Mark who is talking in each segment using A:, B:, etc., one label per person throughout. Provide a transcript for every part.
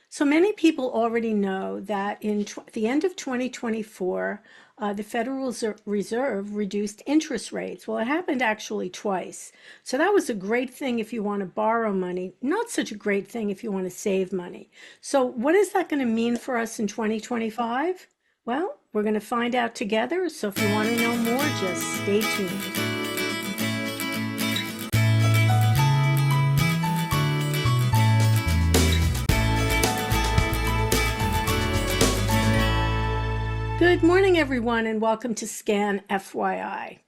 A: So many people already know that the end of 2024, the Federal Reserve reduced interest rates. Well, it happened actually twice. So that was a great thing if you want to borrow money, not such a great thing if you want to save money. So, what is that going to mean for us in 2025? Well, we're going to find out together. So, if you want to know more, just stay tuned. Good morning, everyone, and welcome to Scan FYI.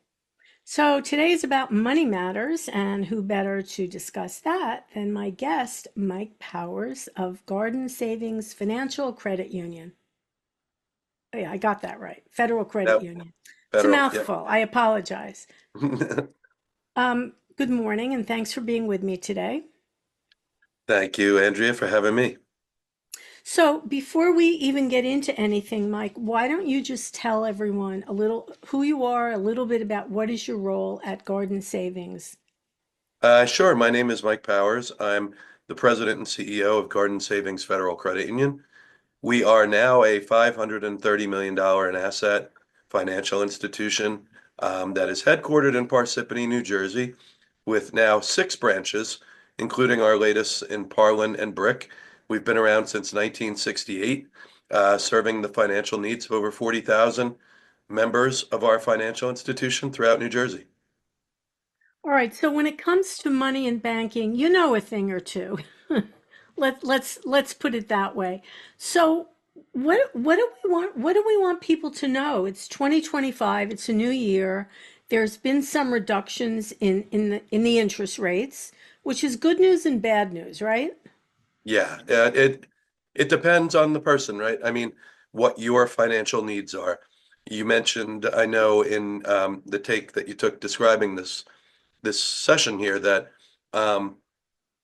A: So today is about money matters, and who better to discuss that than my guest, Mike Powers of Garden Savings Financial Credit Union. Oh, yeah, I got that right. Federal Credit
B: Yep,
A: Union. It's a
B: federal. Yep.
A: mouthful. I apologize. Good morning, and thanks for being with me today.
B: Thank you, Andrea, for having me.
A: So, before we even get into anything, Mike, why don't you just tell everyone a little who you are, a little bit about what is your role at Garden Savings?
B: Sure. My name is Mike Powers. I'm the president and CEO of Garden Savings Federal Credit Union. We are now a $530 million in asset financial institution that is headquartered in Parsippany, New Jersey, with now 6 branches, including our latest in Parlin and Brick. We've been around since 1968, serving the financial needs of over 40,000 members of our financial institution throughout New Jersey.
A: All right, so when it comes to money and banking, you know a thing or two. Let's put it that way. So what do we want people to know? It's 2025, it's a new year. There's been some reductions in the interest rates, which is good news and bad news, right?
B: Yeah, it depends on the person, right? I mean, what your financial needs are. You mentioned, I know, in the take that you took describing this session here, that um,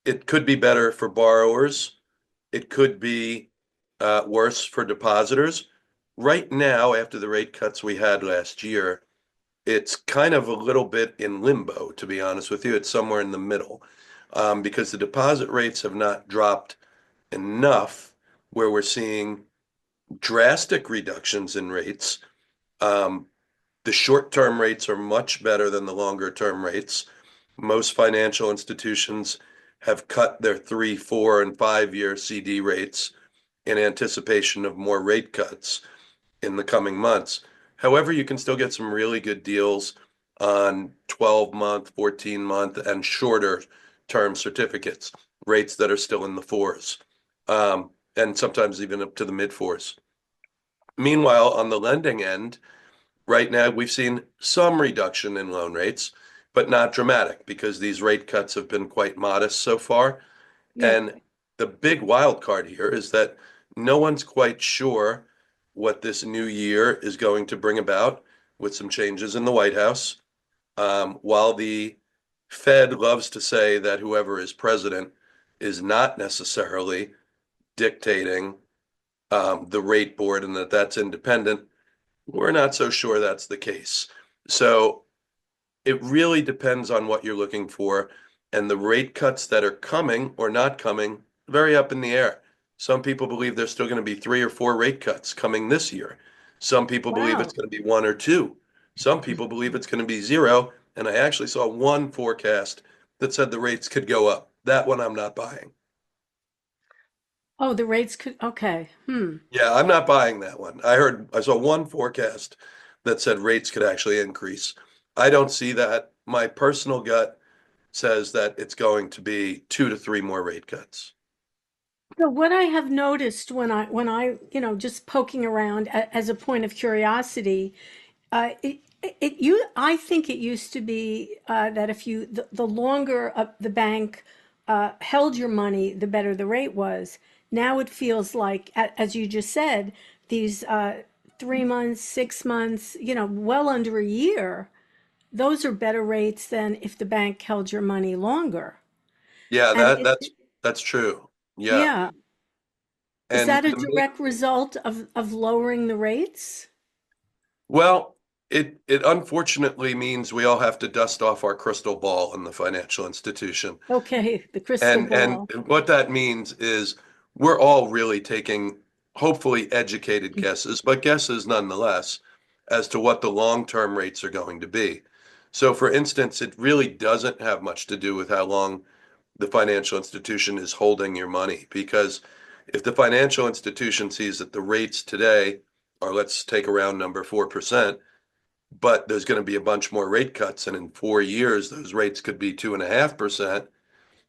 B: it could be better for borrowers. It could be worse for depositors. Right now, after the rate cuts we had last year, it's kind of a little bit in limbo, to be honest with you. It's somewhere in the middle, because the deposit rates have not dropped enough where we're seeing drastic reductions in rates. Um, the short-term rates are much better than the longer-term rates. Most financial institutions have cut their 3, 4, and 5-year CD rates in anticipation of more rate cuts in the coming months. However, you can still get some really good deals on 12-month, 14-month, and shorter term certificates, rates that are still in the fours, and sometimes even up to the mid fours. Meanwhile, on the lending end, right now we've seen some reduction in loan rates, but not dramatic because these rate cuts have been quite modest so far.
A: Yeah.
B: And the big wild card here is that no one's quite sure what this new year is going to bring about with some changes in the White House. While the Fed loves to say that whoever is president is not necessarily dictating the rate board and that that's independent, we're not so sure that's the case. So it really depends on what you're looking for, and the rate cuts that are coming or not coming, very up in the air. Some people believe there's still going to be 3 or 4 rate cuts coming this year. Some people believe it's
A: Wow.
B: going to be 1 or 2. Some people believe it's going to be 0. And I actually saw one forecast that said the rates could go up. That one I'm not buying.
A: Oh, the rates could, okay.
B: Yeah, I'm not buying that one. I saw one forecast that said rates could actually increase. I don't see that. My personal gut says that it's going to be 2 to 3 more rate cuts.
A: So what I have noticed just poking around as a point of curiosity, I think it used to be that if the longer the bank held your money, the better the rate was. Now it feels like, as you just said, these 3 months, 6 months, well under a year, those are better rates than if the bank held your money longer.
B: Yeah,
A: And
B: that's true. Yeah.
A: yeah, is
B: And
A: that a direct result of lowering the rates?
B: well, it unfortunately means we all have to dust off our crystal ball in the financial institution.
A: Okay, the crystal
B: And
A: ball.
B: what that means is we're all really taking hopefully educated guesses, but guesses nonetheless, as to what the long-term rates are going to be. So, for instance, it really doesn't have much to do with how long the financial institution is holding your money, because if the financial institution sees that the rates today are, let's take a round number, 4%, but there's going to be a bunch more rate cuts, and in 4 years, those rates could be 2.5%,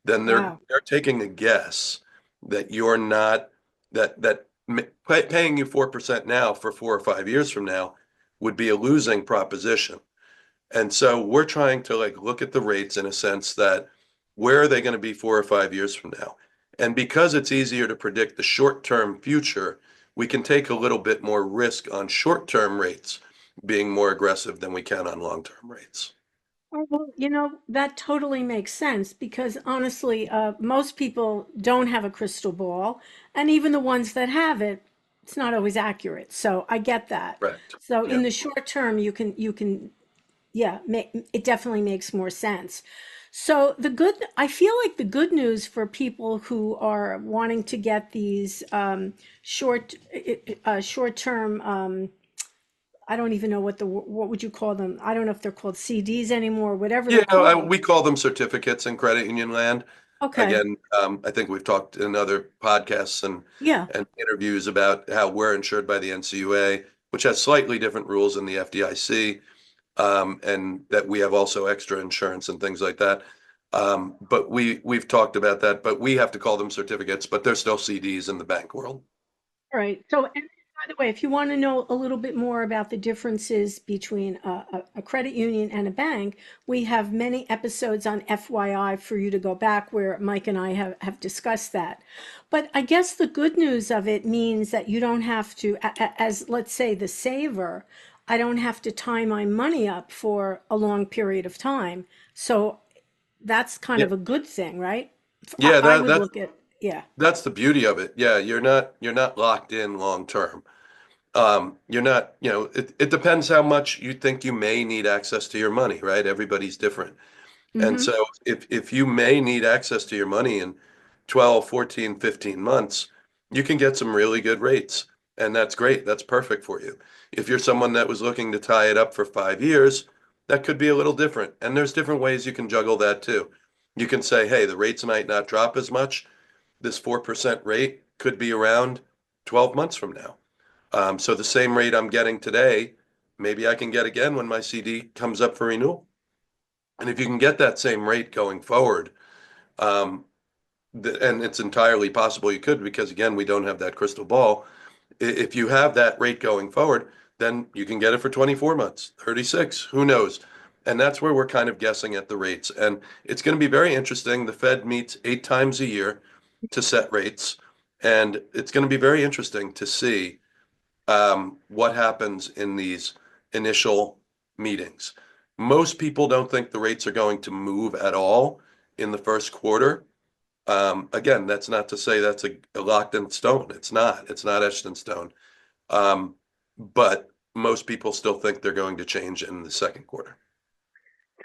B: then they're
A: Wow.
B: they're taking a guess that you're not that paying you 4% now for 4 or 5 years from now would be a losing proposition. And so we're trying to like look at the rates in a sense that where are they going to be 4 or 5 years from now? And because it's easier to predict the short-term future, we can take a little bit more risk on short-term rates being more aggressive than we can on long-term rates.
A: Oh, well, that totally makes sense because honestly, most people don't have a crystal ball, and even the ones that have it, it's not always accurate. So I get that.
B: Correct.
A: So in
B: Yeah.
A: the short term, yeah, it definitely makes more sense. So I feel like the good news for people who are wanting to get these short-term, I don't even know what would you call them? I don't know if they're called CDs anymore, whatever
B: Yeah,
A: they're called.
B: we call them certificates in credit union land.
A: Okay.
B: Again, I think we've talked in other podcasts
A: Yeah.
B: and interviews about how we're insured by the NCUA, which has slightly different rules than the FDIC, and that we have also extra insurance and things like that. But we've talked about that, but we have to call them certificates, but they're still CDs in the bank world.
A: All right. So, and by the way, if you want to know a little bit more about the differences between a credit union and a bank, we have many episodes on FYI for you to go back where Mike and I have discussed that. But I guess the good news of it means that you don't have to, as let's say the saver, I don't have to tie my money up for a long period of time. So that's kind
B: Yeah,
A: of a good thing, right?
B: yeah,
A: I would look at, yeah.
B: that's the beauty of it. Yeah, you're not locked in long term. You're not, it depends how much you think you may need access to your money, right? Everybody's different. And
A: Mm-hmm.
B: so if you may need access to your money in 12, 14, 15 months, you can get some really good rates. And that's great. That's perfect for you. If you're someone that was looking to tie it up for 5 years, that could be a little different. And there's different ways you can juggle that too. You can say, hey, the rates might not drop as much. This 4% rate could be around 12 months from now. So the same rate I'm getting today, maybe I can get again when my CD comes up for renewal. And if you can get that same rate going forward, um, and it's entirely possible you could, because again, we don't have that crystal ball. If you have that rate going forward, then you can get it for 24 months, 36, who knows? And that's where we're kind of guessing at the rates. And it's going to be very interesting. The Fed meets 8 times a year to set rates. And it's going to be very interesting to see what happens in these initial meetings. Most people don't think the rates are going to move at all in the first quarter. Again, that's not to say that's a locked in stone. It's not. It's not etched in stone. Um, but most people still think they're going to change in the second quarter.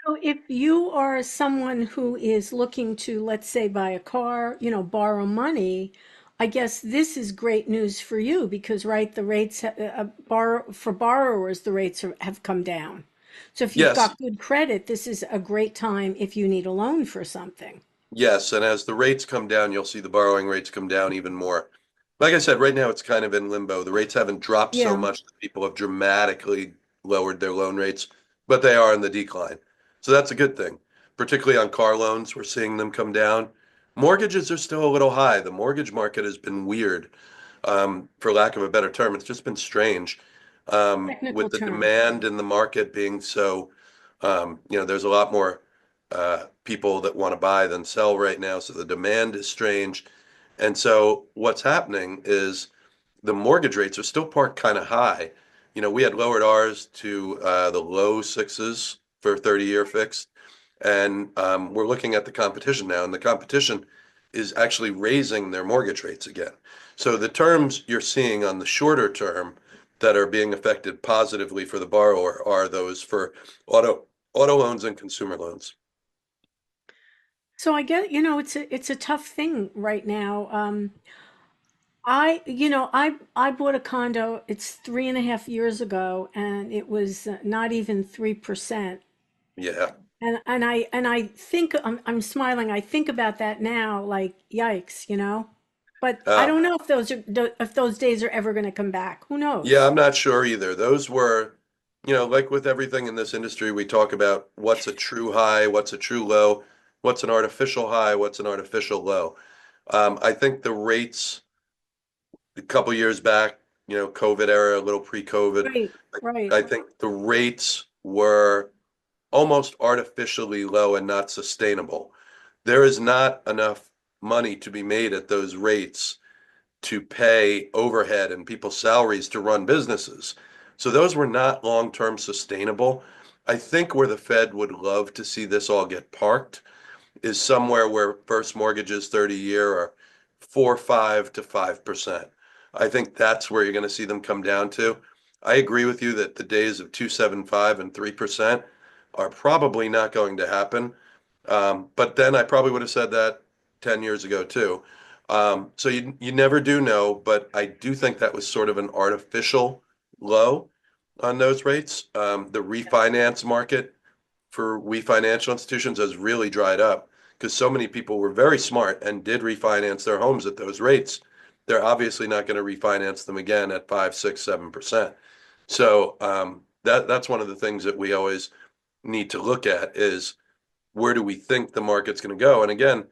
A: So if you are someone who is looking to, let's say, buy a car, borrow money, I guess this is great news for you because, right, the rates for borrowers, the rates have come down. So if you've
B: Yes,
A: got good credit, this is a great time if you need a loan for something.
B: yes, and as the rates come down, you'll see the borrowing rates come down even more. Like I said, right now it's kind of in limbo. The rates haven't dropped so
A: Yeah.
B: much that people have dramatically lowered their loan rates, but they are in the decline. So that's a good thing. Particularly on car loans, we're seeing them come down. Mortgages are still a little high. The mortgage market has been weird, for lack of a better term. It's just been strange,
A: Technical
B: with the
A: term.
B: demand in the market being so, there's a lot more people that want to buy than sell right now. So the demand is strange. And so what's happening is the mortgage rates are still parked kind of high. We had lowered ours to the low sixes for 30-year fixed. And we're looking at the competition now, and the competition is actually raising their mortgage rates again. So the terms you're seeing on the shorter term that are being affected positively for the borrower are those for auto loans and consumer loans.
A: So I get, it's a tough thing right now. I bought a condo. It's 3.5 years ago, and it was not even 3%.
B: Yeah.
A: And I think I'm smiling. I think about that now, like yikes, you know. But I
B: Uh,
A: don't know if those days are ever going to come back. Who
B: yeah,
A: knows?
B: I'm not sure either. Those were, like with everything in this industry, we talk about what's a true high, what's a true low, what's an artificial high, what's an artificial low. I think the rates a couple years back, COVID era, a little pre-COVID,
A: Right, right.
B: I think the rates were almost artificially low and not sustainable. There is not enough money to be made at those rates to pay overhead and people's salaries to run businesses. So those were not long-term sustainable. I think where the Fed would love to see this all get parked is somewhere where first mortgages 30-year are 4.5 to 5%. I think that's where you're going to see them come down to. I agree with you that the days of 2.75 and 3% are probably not going to happen. But then I probably would have said that 10 years ago too. So you never do know, but I do think that was sort of an artificial low on those rates. The refinance market for we financial institutions has really dried up because so many people were very smart and did refinance their homes at those rates. They're obviously not going to refinance them again at 5, 6, 7%. So that's one of the things that we always need to look at is where do we think the market's going to go? And again,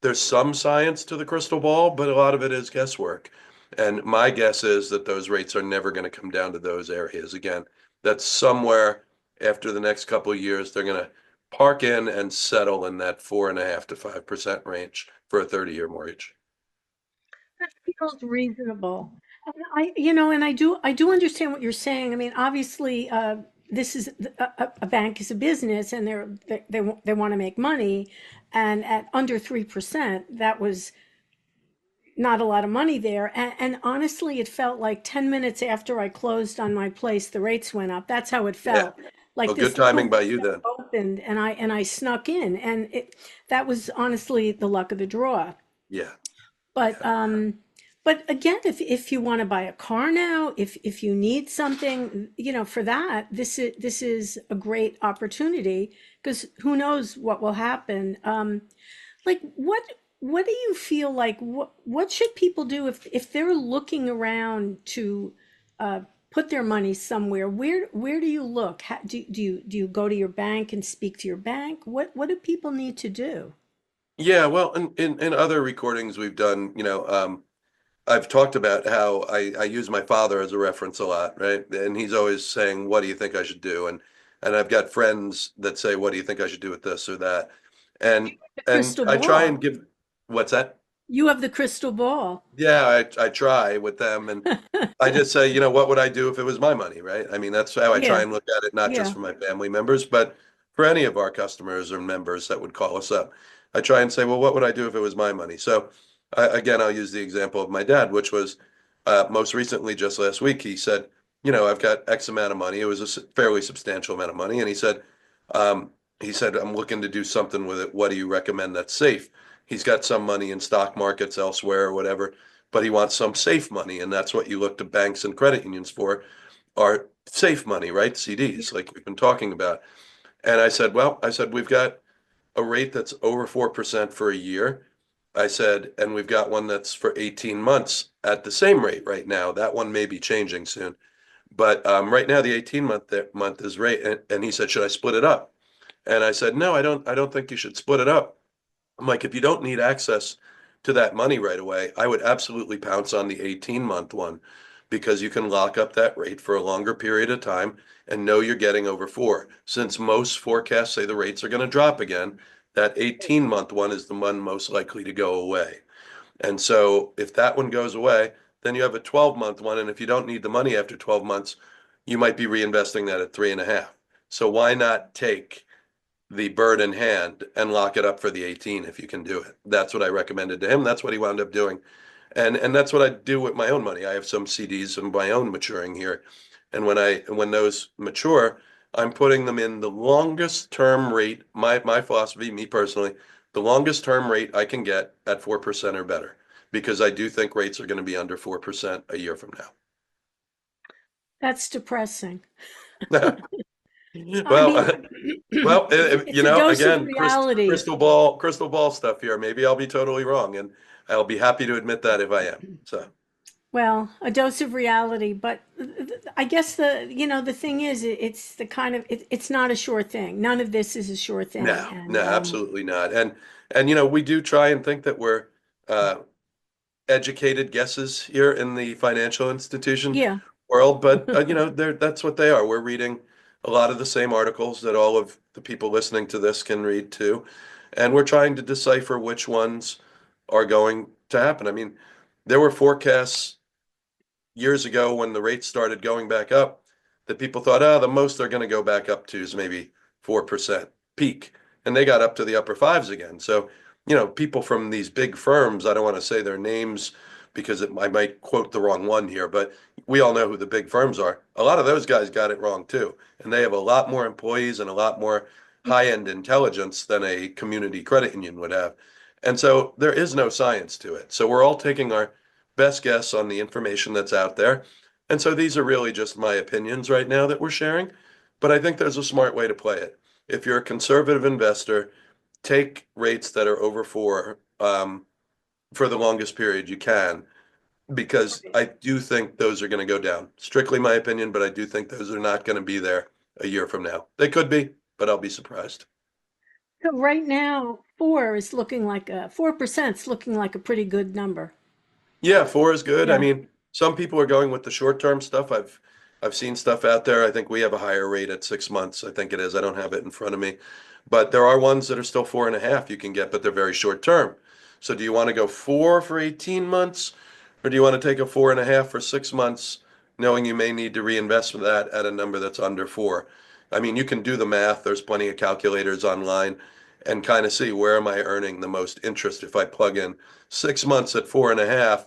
B: there's some science to the crystal ball, but a lot of it is guesswork. And my guess is that those rates are never going to come down to those areas again. That's somewhere after the next couple of years, they're going to park in and settle in that 4.5 to 5% range for a 30-year mortgage.
A: That feels reasonable. And and I do understand what you're saying. I mean, obviously, this is a bank is a business, and they want to make money, and at under 3%, that was not a lot of money there. And honestly, it felt like 10 minutes after I closed on my place, the rates went up. That's how it
B: Yeah.
A: felt. Like
B: Well, good
A: this
B: timing
A: little
B: by you
A: window
B: then.
A: opened, and I snuck in, and that was honestly the luck of the draw.
B: Yeah.
A: But
B: Yeah.
A: but again, if you want to buy a car now, if you need something, for that, this is a great opportunity because who knows what will happen. Like what do you feel like what should people do if they're looking around to uh, put their money somewhere? Where do you look? Do you go to your bank and speak to your bank? What do people need to do?
B: Yeah. Well, in other recordings we've done, I've talked about how I use my father as a reference a lot, right? And he's always saying, "What do you think I should do?" And I've got friends that say, "What do you think I should do with this or that?" And
A: The
B: and
A: crystal
B: I try
A: ball.
B: and give what's that?
A: You have the crystal ball.
B: Yeah, I try with them, and I just say, what would I do if it was my money, right? I mean, that's how I try
A: Yeah,
B: and look at it, not just
A: yeah.
B: for my family members, but for any of our customers or members that would call us up. I try and say, well, what would I do if it was my money? So, again, I'll use the example of my dad, which was most recently, just last week, he said, I've got X amount of money. It was a fairly substantial amount of money, and he said, I'm looking to do something with it. What do you recommend that's safe? He's got some money in stock markets elsewhere or whatever, but he wants some safe money, and that's what you look to banks and credit unions for, are safe money, right? CDs, like we've been talking about. And I said, we've got a rate that's over 4% for a year. I said, and we've got one that's for 18 months at the same rate right now. That one may be changing soon. But right now, the 18-month is rate. And he said, should I split it up? And I said, no, I don't think you should split it up. I'm like, if you don't need access to that money right away, I would absolutely pounce on the 18-month one because you can lock up that rate for a longer period of time and know you're getting over 4. Since most forecasts say the rates are going to drop again, that 18-month one is the one most likely to go away. And so if that one goes away, then you have a 12-month one. And if you don't need the money after 12 months, you might be reinvesting that at 3.5. So why not take the bird in hand and lock it up for the 18 if you can do it? That's what I recommended to him. That's what he wound up doing. And that's what I do with my own money. I have some CDs of my own maturing here. And when those mature, I'm putting them in the longest term rate, my philosophy, me personally, the longest term rate I can get at 4% or better. because I do think rates are going to be under 4% a year from
A: That's depressing.
B: now.
A: I
B: Well,
A: mean,
B: well,
A: it's a dose of
B: again,
A: reality.
B: crystal ball stuff here. Maybe I'll be totally wrong, and I'll be happy to admit that if I am. So,
A: Well, a dose of reality, but I guess the thing is, it's the kind of it's not a sure thing. None of this is a sure thing,
B: no, no,
A: and
B: absolutely not. And we do try and think that we're uh, educated guesses here in the financial institution
A: yeah.
B: world, but that's what they are. We're reading a lot of the same articles that all of the people listening to this can read too, and we're trying to decipher which ones are going to happen. I mean, there were forecasts years ago when the rates started going back up that people thought, the most they're going to go back up to is maybe 4% peak. And they got up to the upper fives again. So, people from these big firms, I don't want to say their names because I might quote the wrong one here, but we all know who the big firms are. A lot of those guys got it wrong too. And they have a lot more employees and a lot more high-end intelligence than a community credit union would have. And so there is no science to it. So we're all taking our best guess on the information that's out there. And so these are really just my opinions right now that we're sharing. But I think there's a smart way to play it. If you're a conservative investor, take rates that are over four for the longest period you can, because I do think those are going to go down. Strictly my opinion, but I do think those are not going to be there a year from now. They could be, but I'll be surprised.
A: So right now, 4% is looking like a pretty good number.
B: Yeah, four is good. I
A: Yeah.
B: mean, some people are going with the short-term stuff. I've seen stuff out there. I think we have a higher rate at 6 months. I think it is. I don't have it in front of me. But there are ones that are still 4.5 you can get, but they're very short term. So do you want to go four for 18 months, or do you want to take a 4.5 for 6 months, knowing you may need to reinvest that at a number that's under four? I mean, you can do the math. There's plenty of calculators online and kind of see where am I earning the most interest if I plug in 6 months at 4.5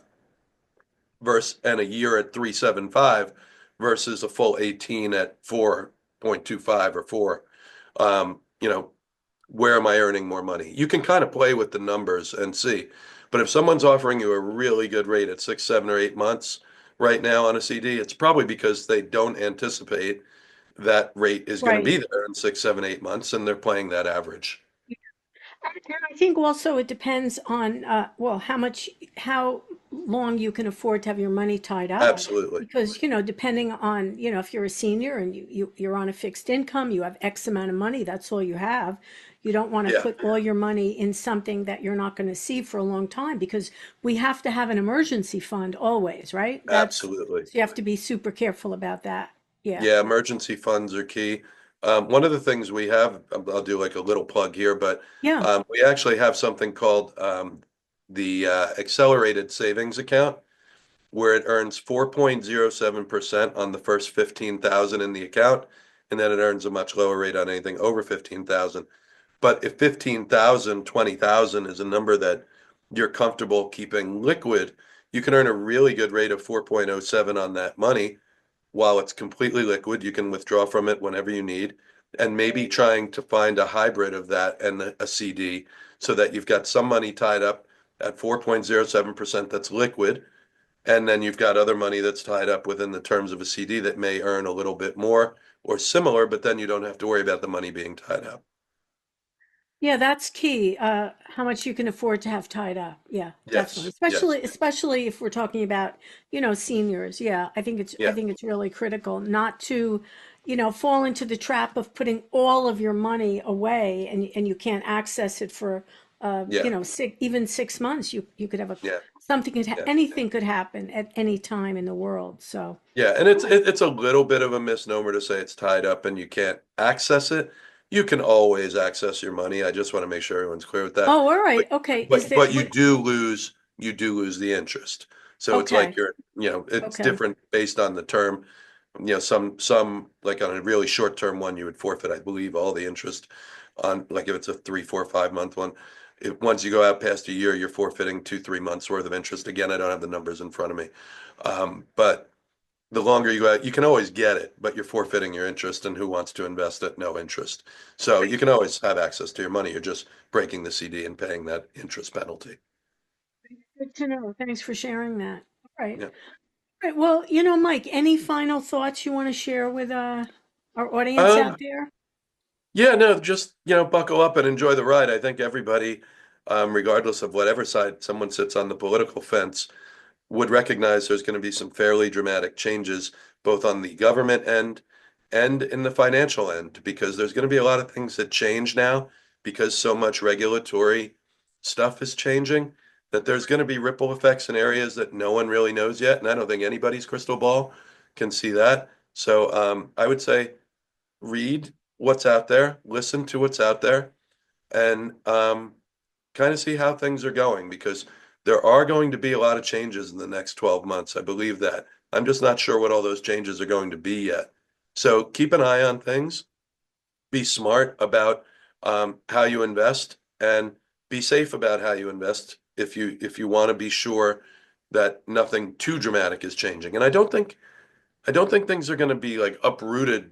B: versus and a year at 3.75 versus a full 18 at 4.25 or four. Where am I earning more money? You can kind of play with the numbers and see. But if someone's offering you a really good rate at 6, 7, or 8 months right now on a CD, it's probably because they don't anticipate that rate is going to be
A: Right.
B: there in 6, 7, 8 months, and they're playing that average.
A: And I think also it depends on, well, how long you can afford to have your money tied up.
B: Absolutely.
A: Because, depending on, if you're a senior and you're on a fixed income, you have X amount of money, that's all you have. You don't want to
B: Yeah,
A: put all your money in something that you're not going to see for a long time because we have to have an emergency fund always, right?
B: absolutely.
A: So you have to be super careful about that. Yeah.
B: Yeah, emergency funds are key. One of the things we have, I'll do like a little plug here, but
A: Yeah.
B: we actually have something called the accelerated savings account, where it earns 4.07% on the first 15,000 in the account, and then it earns a much lower rate on anything over 15,000. But if 15,000, 20,000 is a number that you're comfortable keeping liquid, you can earn a really good rate of 4.07 on that money while it's completely liquid. You can withdraw from it whenever you need, and maybe trying to find a hybrid of that and a CD so that you've got some money tied up at 4.07% that's liquid, and then you've got other money that's tied up within the terms of a CD that may earn a little bit more or similar, but then you don't have to worry about the money being tied up.
A: Yeah, that's key. How much you can afford to have tied up. Yeah, definitely.
B: Yes, yes,
A: Especially if we're talking about, seniors. Yeah, I
B: yeah,
A: think it's really critical not to, fall into the trap of putting all of your money away and you can't access it for
B: yeah,
A: even 6 months. You could have
B: yeah, yeah.
A: anything could happen at any time in the world. So,
B: Yeah, and it's a little bit of a misnomer to say it's tied up and you can't access it. You can always access your money. I just want to make sure everyone's clear with that.
A: oh, all
B: But
A: right. Okay. Is there
B: but you do lose the interest. So it's like
A: okay.
B: it's
A: Okay.
B: different based on the term. Some like on a really short term one, you would forfeit, I believe, all the interest on like if it's a 3, 4, 5 month one. If once you go out past a year, you're forfeiting 2, 3 months worth of interest. Again, I don't have the numbers in front of me. But the longer you go out, you can always get it, but you're forfeiting your interest, and who wants to invest at no interest? So you can always have access to your money. You're just breaking the CD and paying that interest penalty.
A: Good to know. Thanks for sharing that. All right.
B: Yeah.
A: All right. Well, Mike, any final thoughts you want to share with our audience out
B: Um,
A: there?
B: yeah, no, just, buckle up and enjoy the ride. I think everybody, regardless of whatever side someone sits on the political fence, would recognize there's going to be some fairly dramatic changes both on the government end and in the financial end, because there's going to be a lot of things that change now because so much regulatory stuff is changing that there's going to be ripple effects in areas that no one really knows yet. And I don't think anybody's crystal ball can see that. So I would say read what's out there, listen to what's out there, and kind of see how things are going because there are going to be a lot of changes in the next 12 months. I believe that. I'm just not sure what all those changes are going to be yet. So keep an eye on things, be smart about how you invest, and be safe about how you invest if you want to be sure that nothing too dramatic is changing. And I don't think things are going to be like uprooted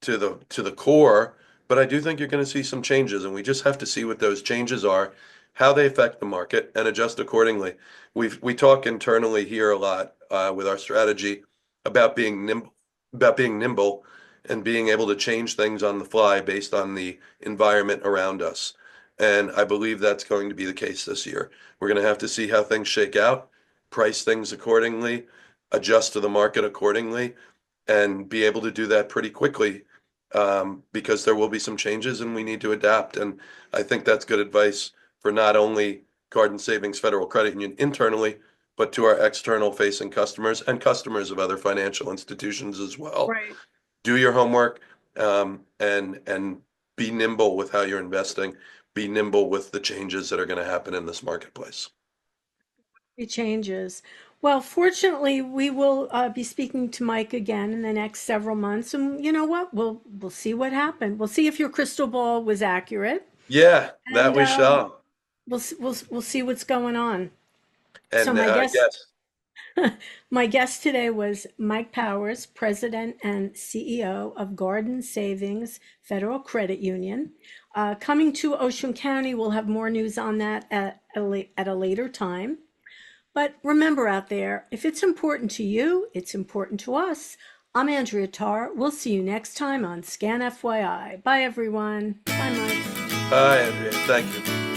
B: to the core, but I do think you're going to see some changes, and we just have to see what those changes are, how they affect the market, and adjust accordingly. We talk internally here a lot with our strategy about being nimble and being able to change things on the fly based on the environment around us. And I believe that's going to be the case this year. We're going to have to see how things shake out, price things accordingly, adjust to the market accordingly, and be able to do that pretty quickly because there will be some changes and we need to adapt. And I think that's good advice for not only Garden Savings Federal Credit Union internally, but to our external facing customers and customers of other financial institutions as well.
A: Right.
B: Do your homework and be nimble with how you're investing. Be nimble with the changes that are going to happen in this marketplace.
A: It changes. Well, fortunately, we will be speaking to Mike again in the next several months, and you know what? We'll see what happened. We'll see if your crystal ball was accurate,
B: Yeah, that
A: and
B: we shall.
A: we'll see what's going on. So
B: And yes,
A: my guest today was Mike Powers, President and CEO of Garden Savings Federal Credit Union. Coming to Ocean County, we'll have more news on that at a later time. But remember out there, if it's important to you, it's important to us. I'm Andrea Tarr. We'll see you next time on Scan FYI. Bye, everyone. Bye, Mike.
B: bye, Andrea. Thank you.